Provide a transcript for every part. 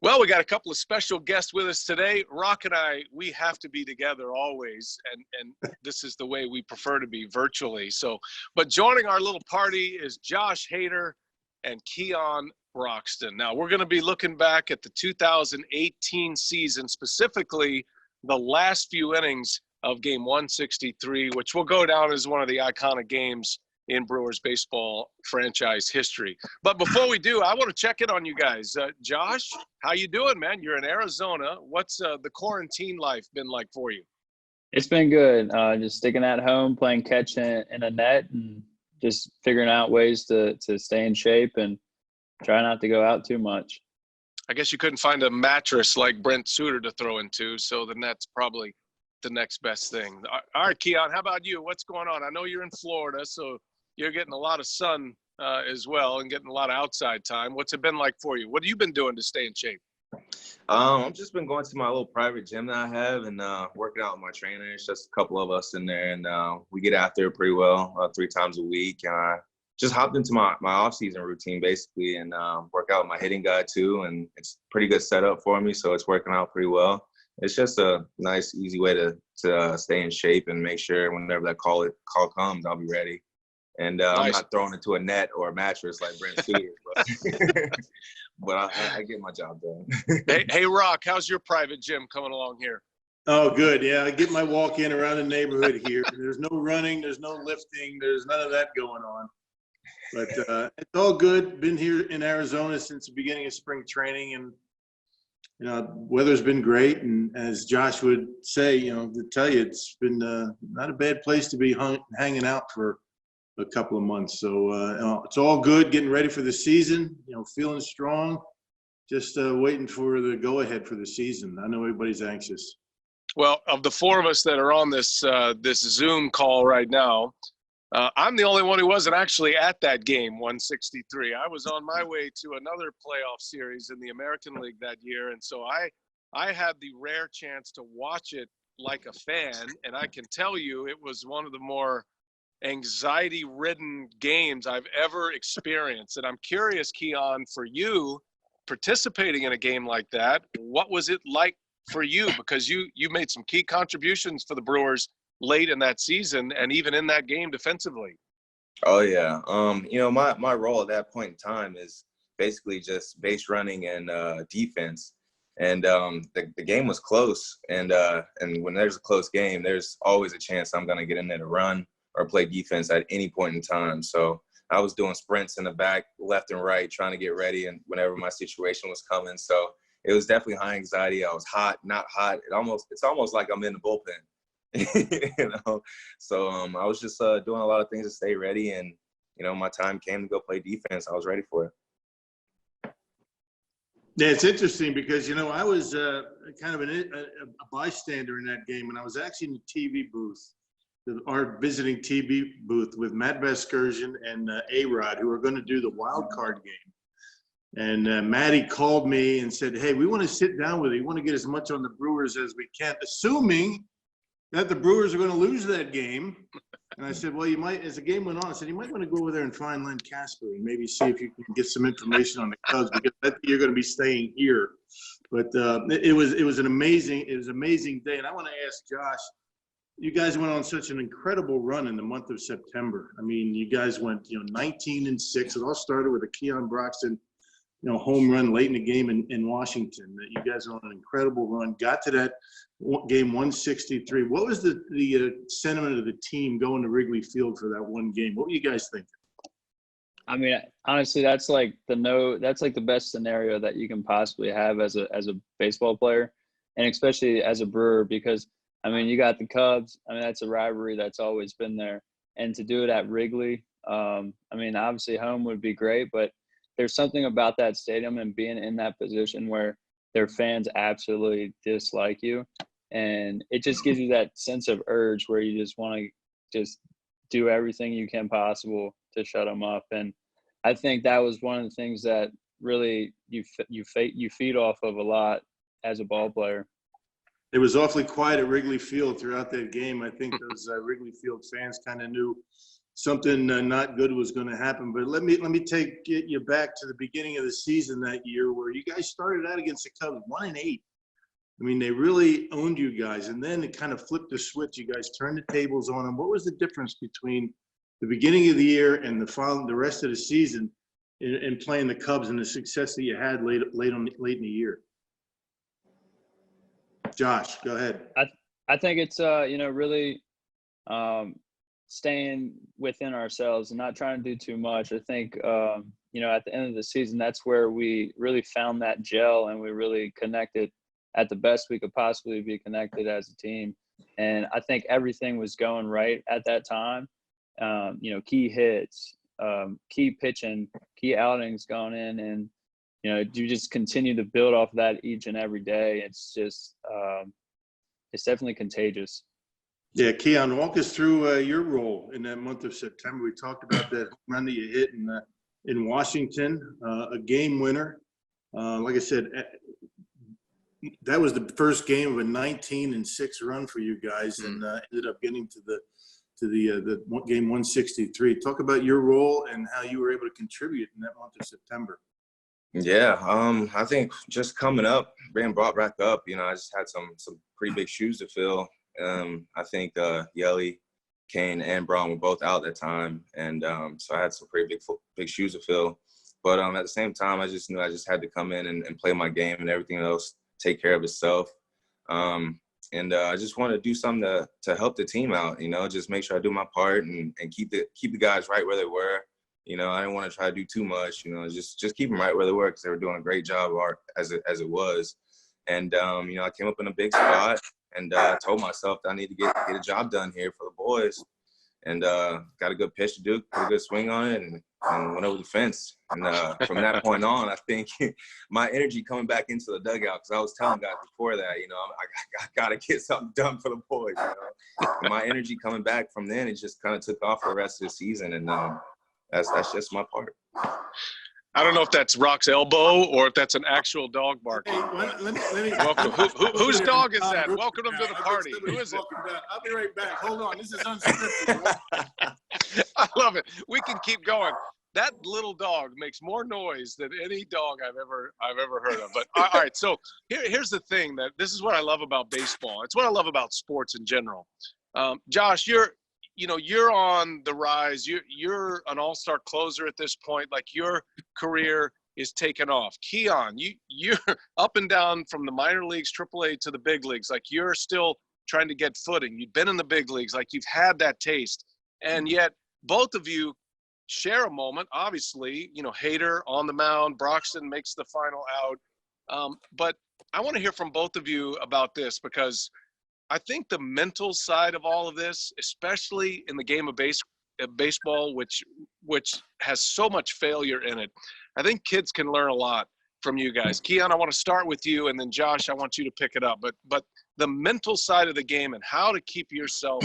Well, we got a couple of special guests with us today. Rock and I, we have to be together always, and this is the way we prefer to be virtually. But joining our little party is Josh Hader and Keon Broxton. Now, we're going to be looking back at the 2018 season, specifically the last few innings of Game 163, which will go down as one of the iconic games in Brewers baseball franchise history. But before we do, I want to check in on you guys. Josh, how you doing, man? You're in Arizona. What's the quarantine life been like for you? It's been good. Just sticking at home, playing catch in a net, and just figuring out ways to stay in shape and try not to go out too much. I guess you couldn't find a mattress like Brent Suter to throw into, so the net's probably the next best thing. All right, Keon, how about you? What's going on? I know you're in Florida, so you're getting a lot of sun as well and getting a lot of outside time. What's it been like for you? What have you been doing to stay in shape? I've just been going to my little private gym that I have and working out with my trainer. It's just a couple of us in there, and we get after it pretty well 3 times a week. And I just hopped into my off-season routine, basically, and work out with my hitting guy, too. And it's a pretty good setup for me, so it's working out pretty well. It's just a nice, easy way to stay in shape and make sure whenever that call comes, I'll be ready. And nice. I'm not throwing into a net or a mattress like Brent Suter, but I get my job done. Hey, Rock, how's your private gym coming along here? Oh, good. Yeah, I get my walk in around the neighborhood here. There's no running, there's no lifting, there's none of that going on. But it's all good. Been here in Arizona since the beginning of spring training, and weather's been great. And as Josh would say, to tell you, it's been not a bad place to be hanging out for a couple of months. So it's all good, getting ready for the season, feeling strong, just waiting for the go-ahead for the season. I know everybody's anxious. Well, of the 4 of us that are on this Zoom call right now, I'm the only one who wasn't actually at that game 163. I was on my way to another playoff series in the American League that year, and so I had the rare chance to watch it like a fan, and I can tell you it was one of the more anxiety-ridden games I've ever experienced. And I'm curious, Keon, for you participating in a game like that, what was it like for you? Because you made some key contributions for the Brewers late in that season and even in that game defensively. Oh, yeah. My role at that point in time is basically just base running and defense. And the game was close. And when there's a close game, there's always a chance I'm going to get in there to run or play defense at any point in time. So I was doing sprints in the back, left and right, trying to get ready, and whenever my situation was coming. So it was definitely high anxiety. I was hot, not hot. It's almost like I'm in the bullpen, So I was just doing a lot of things to stay ready, and my time came to go play defense. I was ready for it. Yeah, it's interesting because I was kind of a bystander in that game, and I was actually in the TV booth. Our visiting TV booth with Matt Vasgersian and A-Rod, who are going to do the wild card game. And Matty called me and said, hey, we want to sit down with you. We want to get as much on the Brewers as we can, assuming that the Brewers are going to lose that game. And I said, well, you might, as the game went on, I said, you might want to go over there and find Len Casper and maybe see if you can get some information on the Cubs, because you're going to be staying here. But it was an amazing day. And I want to ask Josh, you guys went on such an incredible run in the month of September. I mean, you guys went, 19-6. It all started with a Keon Broxton, home run late in the game in Washington. You guys were on an incredible run. Got to that game 163. What was the sentiment of the team going to Wrigley Field for that one game? What were you guys thinking? I mean, honestly, that's like the best scenario that you can possibly have as a baseball player, and especially as a Brewer, because I mean, you got the Cubs. I mean, that's a rivalry that's always been there. And to do it at Wrigley, I mean, obviously home would be great, but there's something about that stadium and being in that position where their fans absolutely dislike you. And it just gives you that sense of urge where you just want to just do everything you can possible to shut them up. And I think that was one of the things that really you feed off of a lot as a ball player. It was awfully quiet at Wrigley Field throughout that game. I think those Wrigley Field fans kind of knew something not good was going to happen. But let me get you back to the beginning of the season that year, where you guys started out against the Cubs 1-8. I mean, they really owned you guys, and then it kind of flipped the switch. You guys turned the tables on them. What was the difference between the beginning of the year and the rest of the season in playing the Cubs and the success that you had late in the year? Josh, go ahead. I think it's really staying within ourselves and not trying to do too much. I think at the end of the season, that's where we really found that gel, and we really connected at the best we could possibly be connected as a team. And I think everything was going right at that time. Key hits, key pitching, key outings going in, and you just continue to build off that each and every day. It's just it's definitely contagious. Yeah, Keon, walk us through your role in that month of September. We talked about that home run that you hit in Washington, a game winner. Like I said, that was the first game of a 19-6 run for you guys, and ended up getting to the game 163. Talk about your role and how you were able to contribute in that month of September. Yeah, I think just coming up, being brought back up, I just had some pretty big shoes to fill. I think Yelly, Kane, and Braun were both out at that time, and so I had some pretty big shoes to fill. But at the same time, I just knew I just had to come in and play my game, and everything else take care of itself. And I just wanted to do something to help the team out, just make sure I do my part and keep the guys right where they were. I didn't want to try to do too much, just keep them right where they were, because they were doing a great job as it was. And, I came up in a big spot, and I told myself that I need to get a job done here for the boys. And got a good pitch to do, put a good swing on it, and went over the fence. And from that point on, I think my energy coming back into the dugout, because I was telling guys before that, I got to get something done for the boys. And my energy coming back from then, it just kind of took off for the rest of the season. And that's just my part. I don't know if that's Rock's elbow or if that's an actual dog barking. Hey, let me Welcome. Whose dog is that? Welcome him to the party. Who is it? I'll be right back. Hold on. This is unscripted. I love it. We can keep going. That little dog makes more noise than any dog I've ever heard of. But all right, so here's the thing, that this is what I love about baseball. It's what I love about sports in general. Josh, you're on the rise. You're an all-star closer at this point. Like, your career is taken off. Keon, you're up and down from the minor leagues, AAA, to the big leagues. Like, you're still trying to get footing. You've been in the big leagues. Like, you've had that taste. And yet both of you share a moment. Obviously, Hader on the mound, Broxton makes the final out. But I want to hear from both of you about this, because I think the mental side of all of this, especially in the game of baseball, which has so much failure in it, I think kids can learn a lot from you guys. Keon, I want to start with you, and then Josh, I want you to pick it up. But the mental side of the game, and how to keep yourself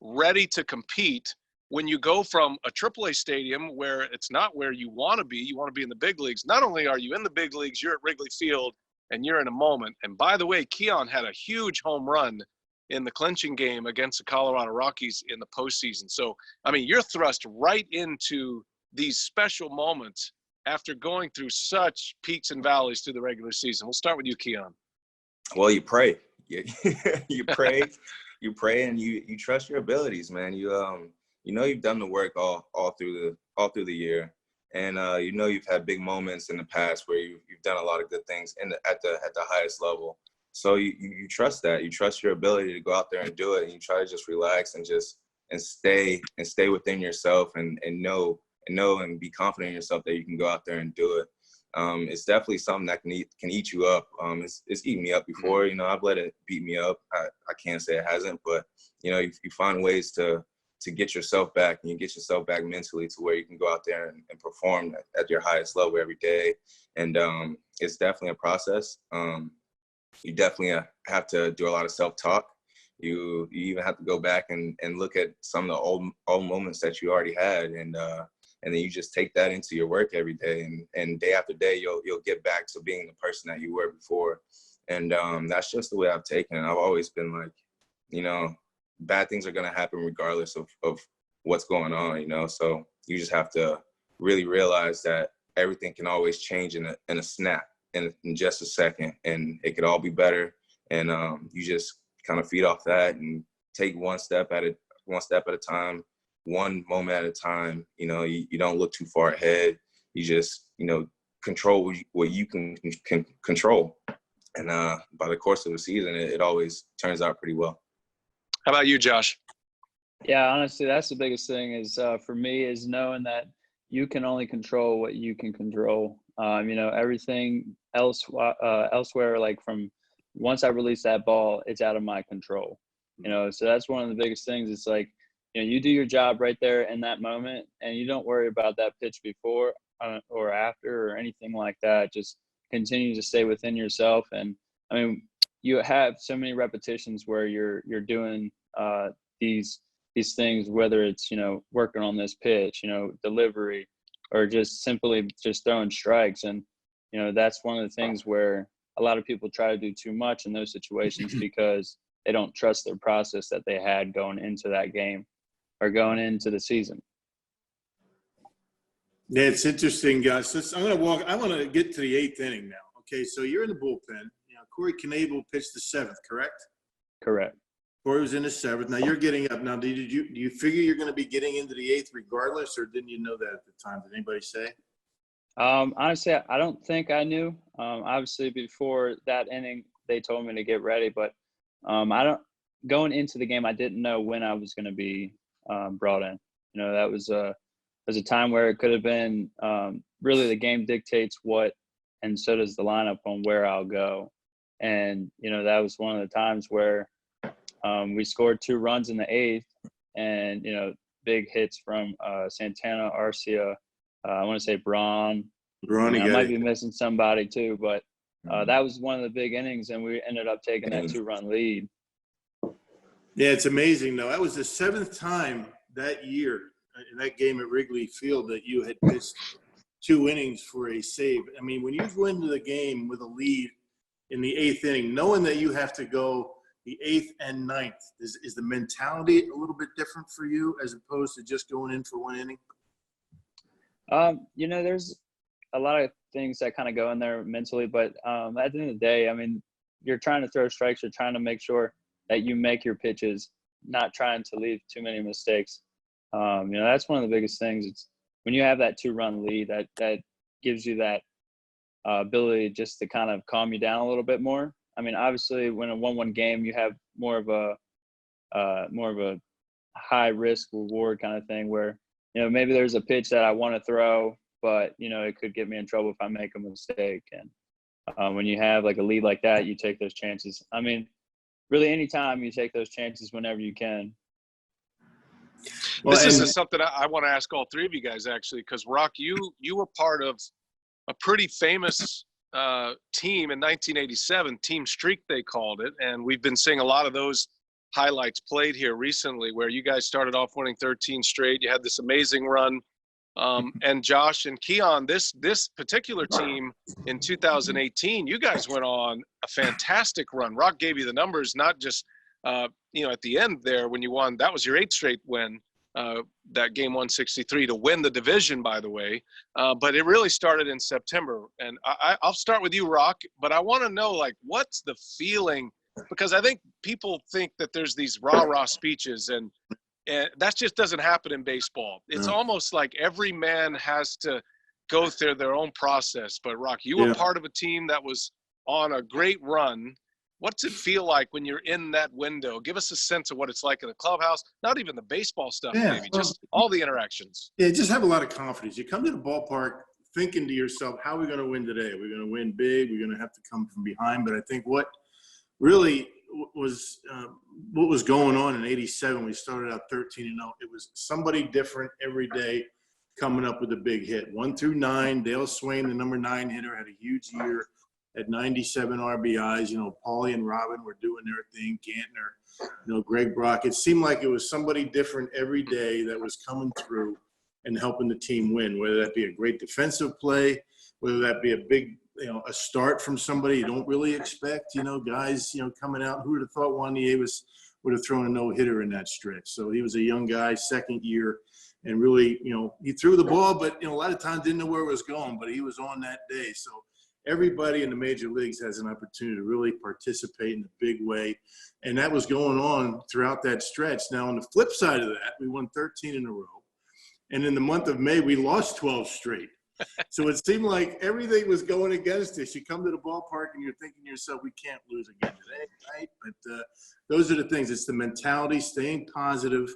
ready to compete when you go from a AAA stadium where it's not where you want to be in the big leagues. Not only are you in the big leagues, you're at Wrigley Field and you're in a moment. And by the way, Keon had a huge home run in the clinching game against the Colorado Rockies in the postseason. So, I mean, you're thrust right into these special moments after going through such peaks and valleys through the regular season. We'll start with you, Keon. Well, you pray. You pray. You pray, and you trust your abilities, man. You've done the work all through the year, and you've had big moments in the past where you've done a lot of good things at the highest level. So you trust that. You trust your ability to go out there and do it, and you try to just relax and stay within yourself and know and be confident in yourself that you can go out there and do it. It's definitely something that can eat you up. It's eaten me up before. I've let it beat me up. I can't say it hasn't, but you find ways to get yourself back, and you get yourself back mentally to where you can go out there and perform at your highest level every day. And it's definitely a process. You definitely have to do a lot of self-talk. You even have to go back and look at some of the old moments that you already had, and then you just take that into your work every day, and day after day you'll get back to being the person that you were before. And that's just the way I've taken it. I've always been like, bad things are going to happen regardless of what's going on, you know. So you just have to really realize that everything can always change in a snap, in just a second, and it could all be better. And you just kind of feed off that and take one step at a time, one moment at a time. You know, you don't look too far ahead. You just, you know, control what you can control. And by the course of the season, it always turns out pretty well. How about you, Josh? Yeah, honestly, that's the biggest thing is for me is knowing that you can only control what you can control. You know, everything else elsewhere, like from once I release that ball, it's out of my control. You know, so that's one of the biggest things. It's like, you know, you do your job right there in that moment, and you don't worry about that pitch before or after or anything like that. Just continue to stay within yourself. And I mean, you have so many repetitions where you're doing these things, whether it's, you know, working on this pitch, you know, delivery, or just simply just throwing strikes. And, you know, that's one of the things where a lot of people try to do too much in those situations because they don't trust their process that they had going into that game or going into the season. Yeah, it's interesting, guys. I want to get to the 8th inning now. Okay, so you're in the bullpen. You know, Corey Knebel pitched the 7th, correct? Correct. Corey was in the 7th. Now you're getting up. Now, do you figure you're going to be getting into the 8th regardless, or didn't you know that at the time? Did anybody say? Honestly, I don't think I knew. Obviously, before that inning, they told me to get ready, but going into the game, I didn't know when I was going to be brought in. You know, that was a time where it could have been really the game dictates what, and so does the lineup on where I'll go. And, you know, that was one of the times where we scored 2 runs in the 8th, and, you know, big hits from Santana, Arcia, I want to say Braun. I might be missing somebody too, but that was one of the big innings, and we ended up taking that 2-run lead. Yeah, it's amazing, though. That was the 7th time that year in that game at Wrigley Field that you had pitched 2 innings for a save. I mean, when you go into the game with a lead in the 8th inning, knowing that you have to go the 8th and 9th, is the mentality a little bit different for you as opposed to just going in for 1 inning? You know, there's a lot of things that kind of go in there mentally, but at the end of the day, I mean, you're trying to throw strikes. You're trying to make sure that you make your pitches, not trying to leave too many mistakes. You know, that's one of the biggest things. It's when you have that 2-run lead, that gives you that ability just to kind of calm you down a little bit more. I mean, obviously, when a 1-1 game, you have more of a high risk reward kind of thing where, you know, maybe there's a pitch that I want to throw, but, you know, it could get me in trouble if I make a mistake. And when you have like a lead like that, you take those chances. I mean, really anytime you take those chances whenever you can. Well, this is something I want to ask all 3 of you guys, actually, because, Rock, you were part of a pretty famous team in 1987, Team Streak they called it, and we've been seeing a lot of those highlights played here recently where you guys started off winning 13 straight. You had this amazing run. And Josh and Keon, this particular team in 2018, you guys went on a fantastic run. Rock gave you the numbers, not just, you know, at the end there when you won. That was your 8th straight win, that game 163 to win the division, by the way. But it really started in September. And I'll start with you, Rock, but I want to know, like, what's the feeling? Because I think people think that there's these rah-rah speeches, and that just doesn't happen in baseball. It's almost like every man has to go through their own process. But, Rock, you were part of a team that was on a great run. What's it feel like when you're in that window? Give us a sense of what it's like in the clubhouse, not even the baseball stuff, maybe, just all the interactions. Yeah, just have a lot of confidence. You come to the ballpark thinking to yourself, how are we going to win today? We're going to win big. We're going to have to come from behind. But I think what really was what was going on in 87, we started out 13-0. It was somebody different every day coming up with a big hit. 1 through 9, Dale Swain, the number 9 hitter, had a huge year at 97 RBIs. You know, Paulie and Robin were doing their thing, Gantner, you know, Greg Brock. It seemed like it was somebody different every day that was coming through and helping the team win, whether that be a great defensive play, whether that be a big, you know, a start from somebody you don't really expect, you know, guys, you know, coming out. Who would have thought Juan Nieves would have thrown a no-hitter in that stretch. So he was a young guy, second year, and really, he threw the ball, but, a lot of times didn't know where it was going, but he was on that day. So everybody in the major leagues has an opportunity to really participate in a big way. And that was going on throughout that stretch. Now, on the flip side of that, we won 13 in a row. And in the month of May, we lost 12 straight. So it seemed like everything was going against us. You come to the ballpark and you're thinking to yourself, we can't lose again today, right? But those are the things. It's the mentality, staying positive,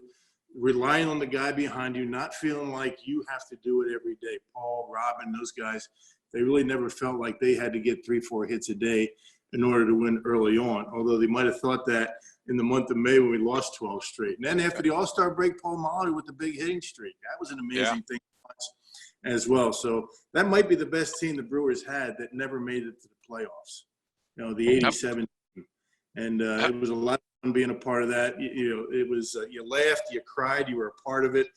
relying on the guy behind you, not feeling like you have to do it every day. Paul, Robin, those guys, they really never felt like they had to get 3-4 hits a day in order to win early on, although they might have thought that in the month of May when we lost 12 straight. And then after the All-Star break, Paul Mahler with the big hitting streak. That was an amazing thing to watch as well. So that might be the best team the Brewers had that never made it to the playoffs, the 87 team. And it was a lot of fun being a part of that. It was you laughed, you cried, you were a part of it.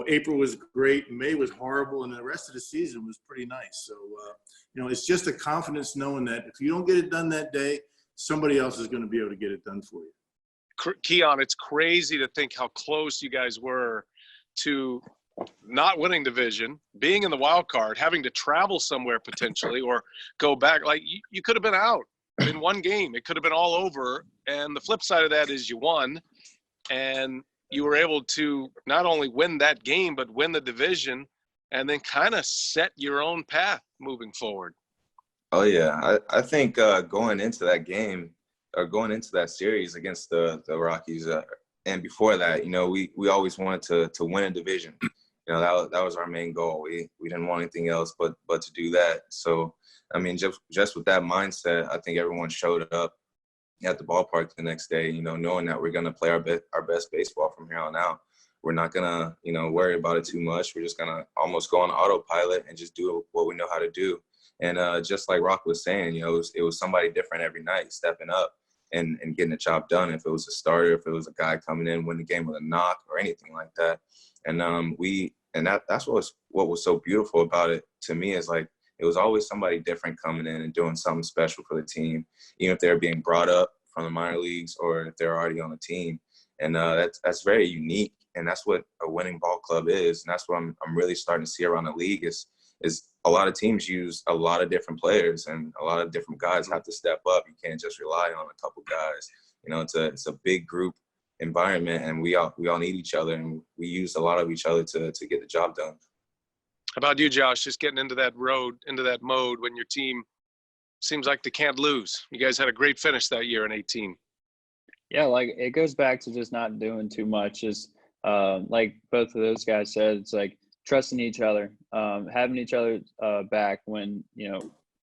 April was great, May was horrible, and the rest of the season was pretty nice. So, it's just a confidence knowing that if you don't get it done that day, somebody else is going to be able to get it done for you. Keon, it's crazy to think how close you guys were to not winning division, being in the wild card, having to travel somewhere potentially or go back. Like you could have been out in one game. It could have been all over. And the flip side of that is you won, and you were able to not only win that game, but win the division and then kind of set your own path moving forward. Oh, yeah. I think going into that game or going into that series against the Rockies and before that, we always wanted to win a division. That was our main goal. We didn't want anything else but to do that. So, I mean, just with that mindset, I think everyone showed up at the ballpark the next day, knowing that we're going to play our best baseball from here on out. We're not going to, worry about it too much. We're just going to almost go on autopilot and just do what we know how to do. And just like Rock was saying, it was somebody different every night stepping up and getting the job done. If it was a starter, if it was a guy coming in, win the game with a knock or anything like that. And that's what was so beautiful about it to me is like, it was always somebody different coming in and doing something special for the team, even if they're being brought up from the minor leagues or if they're already on the team. And that's very unique. And that's what a winning ball club is. And that's what I'm really starting to see around the league is a lot of teams use a lot of different players and a lot of different guys have to step up. You can't just rely on a couple guys. It's a big group environment, and we all need each other, and we use a lot of each other to get the job done. How about you, Josh? Just getting into that mode when your team seems like they can't lose. You guys had a great finish that year in 18. Yeah, like it goes back to just not doing too much. Just like both of those guys said, it's like trusting each other, having each other back when,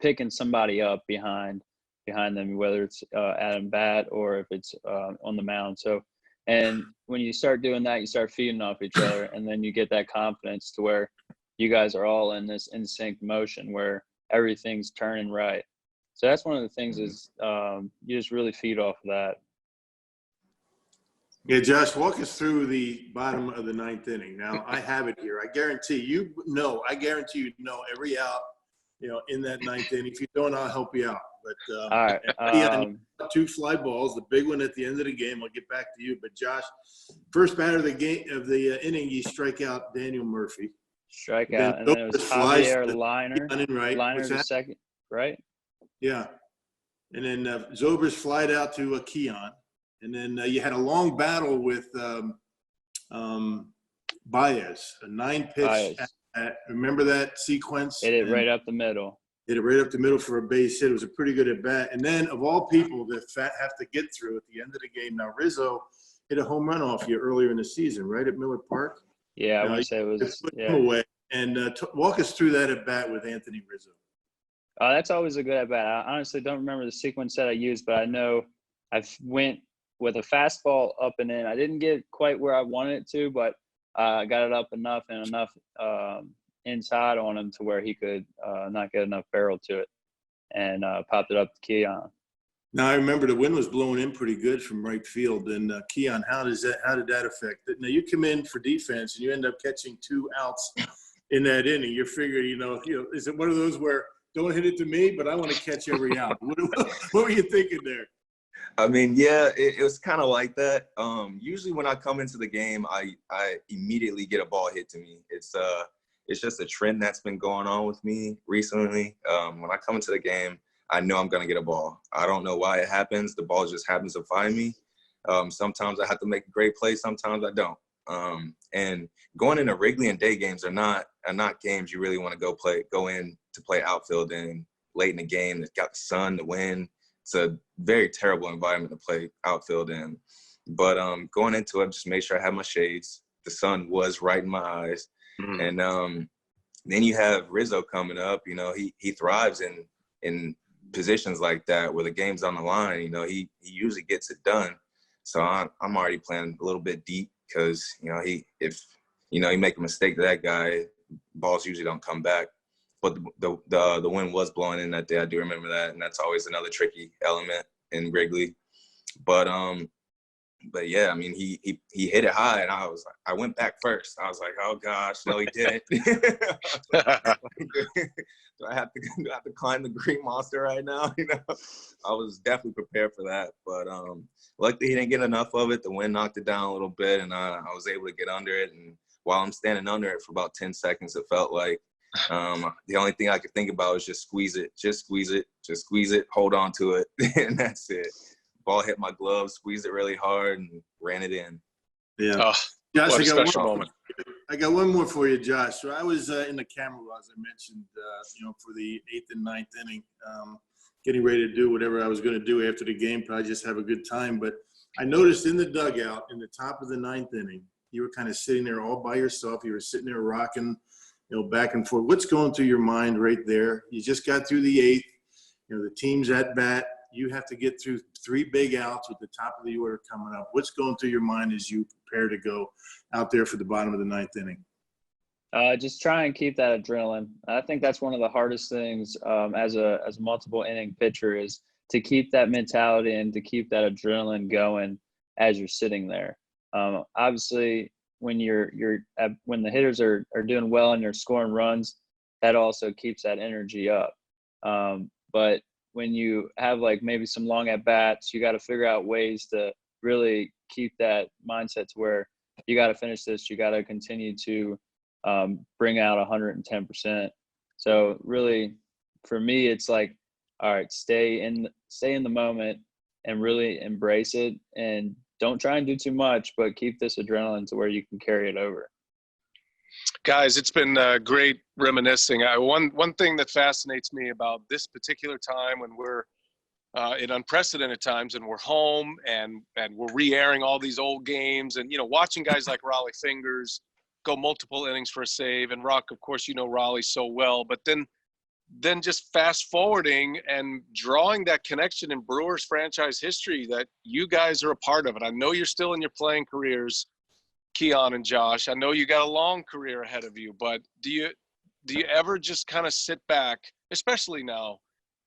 picking somebody up behind them, whether it's at a bat or if it's on the mound. So, and when you start doing that, you start feeding off each other, and then you get that confidence to where you guys are all in this in sync motion where everything's turning right. So that's one of the things is you just really feed off of that. Yeah, Josh, walk us through the bottom of the ninth inning. Now, I have it here. I guarantee you know every out, in that ninth inning. If you don't, I'll help you out. But all right. Two fly balls, the big one at the end of the game. I'll get back to you. But Josh, first batter of the inning, you strike out Daniel Murphy. Strikeout, and then it was Javier Liner. Right. Liner the second, right? Yeah. And then Zobrist flied out to Keon. And then you had a long battle with Baez, a 9-pitch. Remember that sequence? Hit it right up the middle. Hit it right up the middle for a base hit. It was a pretty good at bat. And then, of all people that have to get through at the end of the game, now Rizzo hit a home run off you earlier in the season, right at Miller Park. Yeah, I would say it was. Yeah. Away. And walk us through that at bat with Anthony Rizzo. That's always a good at bat. I honestly don't remember the sequence that I used, but I know I went with a fastball up and in. I didn't get quite where I wanted it to, but I got it up enough inside on him to where he could not get enough barrel to it, and popped it up to Keon. Now I remember the wind was blowing in pretty good from right field, and Keon, how did that affect it? Now you come in for defense and you end up catching 2 outs in that inning. You're figuring, is it one of those where don't hit it to me, but I want to catch every out? What were you thinking there? I mean, yeah, it was kind of like that. Usually when I come into the game, I immediately get a ball hit to me. It's just a trend that's been going on with me recently. When I come into the game, I know I'm gonna get a ball. I don't know why it happens. The ball just happens to find me. Sometimes I have to make a great play. Sometimes I don't. And going into Wrigley and day games are not games you really want to go in to play outfield in late in the game. It's got the sun, the wind. It's a very terrible environment to play outfield in. But going into it, just made sure I had my shades. The sun was right in my eyes. And then you have Rizzo coming up. You know, he thrives in positions like that where the game's on the line. You know, he usually gets it done. So I'm already playing a little bit deep because, you know, if you make a mistake to that guy, balls usually don't come back. But the wind was blowing in that day. I do remember that, and that's always another tricky element in Wrigley. But yeah, I mean, he hit it high, and I went back first. I was like, oh gosh, no, he didn't. Do I have to climb the green monster right now? You know, I was definitely prepared for that, but luckily he didn't get enough of it. The wind knocked it down a little bit, and I was able to get under it. And while I'm standing under it for about 10 seconds, it felt like the only thing I could think about was just squeeze it, hold on to it, and that's it. Ball hit my glove, squeezed it really hard, and ran it in. Yeah. Oh, Josh, what a special moment. I got one more for you, Josh. So I was in the camera, as I mentioned, for the 8th and 9th inning, getting ready to do whatever I was going to do after the game, probably just have a good time. But I noticed in the dugout, in the top of the 9th inning, you were kind of sitting there all by yourself. You were sitting there rocking, back and forth. What's going through your mind right there? You just got through the 8th. The team's at bat. You have to get through 3 big outs with the top of the order coming up. What's going through your mind as you prepare to go out there for the bottom of the 9th inning? Just try and keep that adrenaline. I think that's one of the hardest things as a multiple inning pitcher is to keep that mentality and to keep that adrenaline going as you're sitting there. Obviously, when when the hitters are doing well and you're scoring runs, that also keeps that energy up. But when you have like maybe some long at bats, you got to figure out ways to really keep that mindset to where you got to finish this. You got to continue to bring out 110%. So really, for me, it's like, all right, stay in the moment and really embrace it, and don't try and do too much, but keep this adrenaline to where you can carry it over. Guys, it's been great reminiscing. One thing that fascinates me about this particular time when we're in unprecedented times and we're home and we're re-airing all these old games and, watching guys like Raleigh Fingers go multiple innings for a save. And Rock, of course, Raleigh so well, but then just fast forwarding and drawing that connection in Brewers franchise history that you guys are a part of it. I know you're still in your playing careers, Keon and Josh. I know you got a long career ahead of you, but do you ever just kind of sit back, especially now,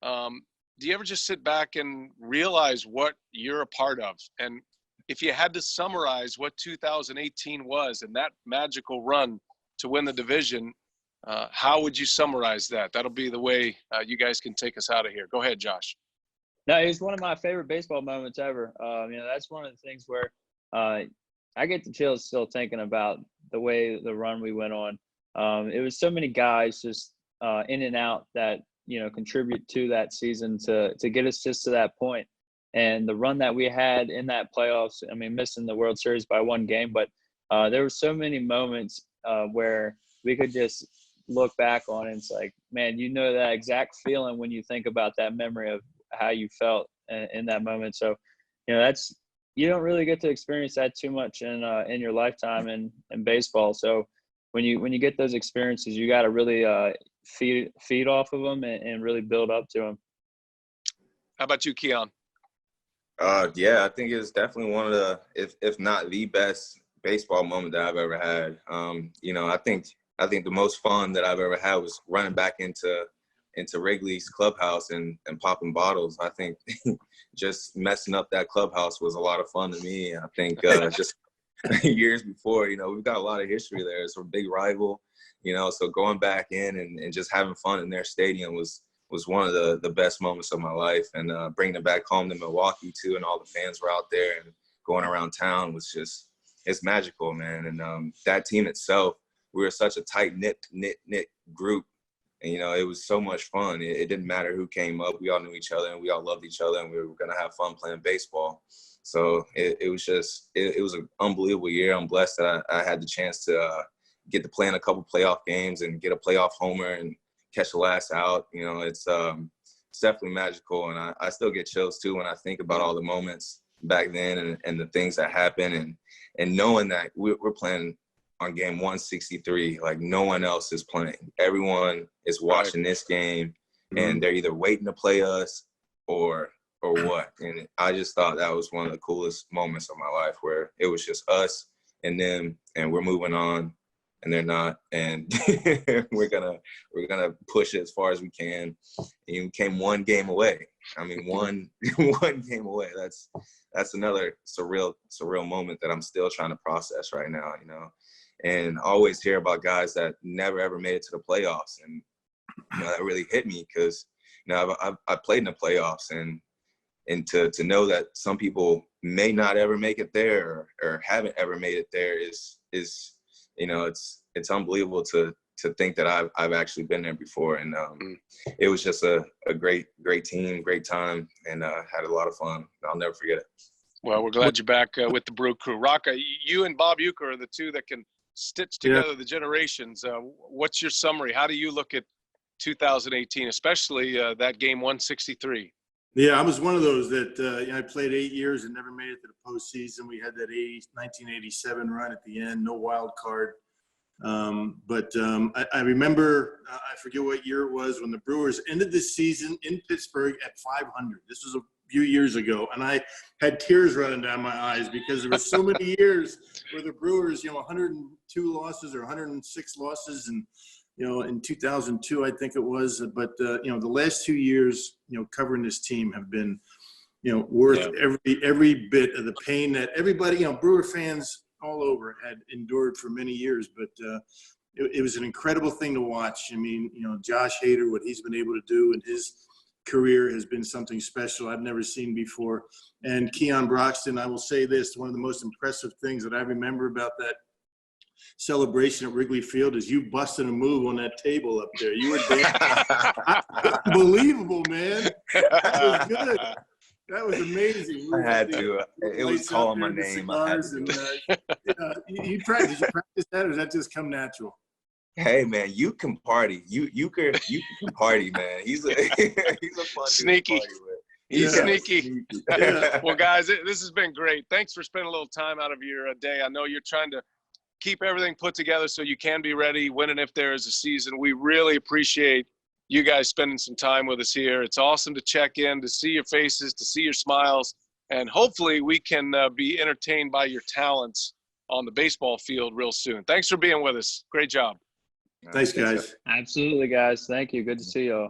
do you ever just sit back and realize what you're a part of? And if you had to summarize what 2018 was and that magical run to win the division, how would you summarize that? That'll be the way you guys can take us out of here. Go ahead, Josh. No, it was one of my favorite baseball moments ever. That's one of the things where I get the chills still thinking about the way the run we went on. It was so many guys just in and out that, contribute to that season to get us just to that point. And the run that we had in that playoffs, missing the World Series by 1 game, but there were so many moments where we could just look back on it. It's like, man, that exact feeling when you think about that memory of how you felt in that moment. So, that's, you don't really get to experience that too much in your lifetime in baseball. So when you get those experiences, you got to really feed off of them and really build up to them. How about you, Keon? Yeah, I think it's definitely one of the, if not the best baseball moment that I've ever had. I think the most fun that I've ever had was running back into Wrigley's clubhouse and popping bottles. I think just messing up that clubhouse was a lot of fun to me. I think just years before, we've got a lot of history there. It's a big rival, so going back in and just having fun in their stadium was was one of the best moments of my life. And bringing it back home to Milwaukee too, and all the fans were out there and going around town was just, it's magical, man. And that team itself, we were such a tight knit group. And, you know, it was so much fun. It didn't matter who came up. We all knew each other and we all loved each other, and we were going to have fun playing baseball. So it was just, it was an unbelievable year. I'm blessed that I had the chance to get to play in a couple playoff games and get a playoff homer and catch the last out. You know, it's definitely magical. And I still get chills too when I think about all the moments back then and the things that happened, and knowing that we're playing on game 163, like no one else is playing. Everyone is watching this game, and they're either waiting to play us or what. And I just thought that was one of the coolest moments of my life, where it was just us and them, and we're moving on, and they're not, and we're gonna push it as far as we can. And we came one game away. I mean, one game away. That's another surreal moment that I'm still trying to process right now, you know. And always hear about guys that never ever made it to the playoffs, and you know, that really hit me, because you know I played in the playoffs, and to know that some people may not ever make it there or haven't ever made it there is you know, it's unbelievable to think that I've actually been there before. And it was just a great team, great time, and had a lot of fun. I'll never forget it. Well, we're glad you're back with the Brew Crew. Rocca, you and Bob Uecker are the two that can stitch together the generations. What's your summary? How do you look at 2018, especially that game 163? Yeah, I was one of those that you know, I played 8 years and never made it to the postseason. We had that 1987 run at the end, no wild card. But I remember, I forget what year it was, when the Brewers ended the season in Pittsburgh at 500. This was a few years ago, and I had tears running down my eyes, because there were so many years where the Brewers, you know, 102 losses or 106 losses, and you know, in 2002, I think it was. But you know, the last 2 years, you know, covering this team have been, you know, worth every bit of the pain that everybody, you know, Brewer fans all over had endured for many years. But it was an incredible thing to watch. I mean, you know, Josh Hader, what he's been able to do in his career has been something special I've never seen before. And Keon Broxton, I will say this, one of the most impressive things that I remember about that celebration at Wrigley Field is you busting a move on that table up there. You were there. Unbelievable, man. That was good. That was amazing. I had to. It was calling my name. I had to do it. You practice that, or does that just come natural? Hey man, you can party. You can party, man. He's a fun sneaky. Dude to party with. He's sneaky. Yeah. Well, guys, this has been great. Thanks for spending a little time out of your day. I know you're trying to keep everything put together so you can be ready when and if there is a season. We really appreciate you guys spending some time with us here. It's awesome to check in, to see your faces, to see your smiles, and hopefully we can be entertained by your talents on the baseball field real soon. Thanks for being with us. Great job. Thanks, guys. Absolutely, guys. Thank you. Good to see y'all.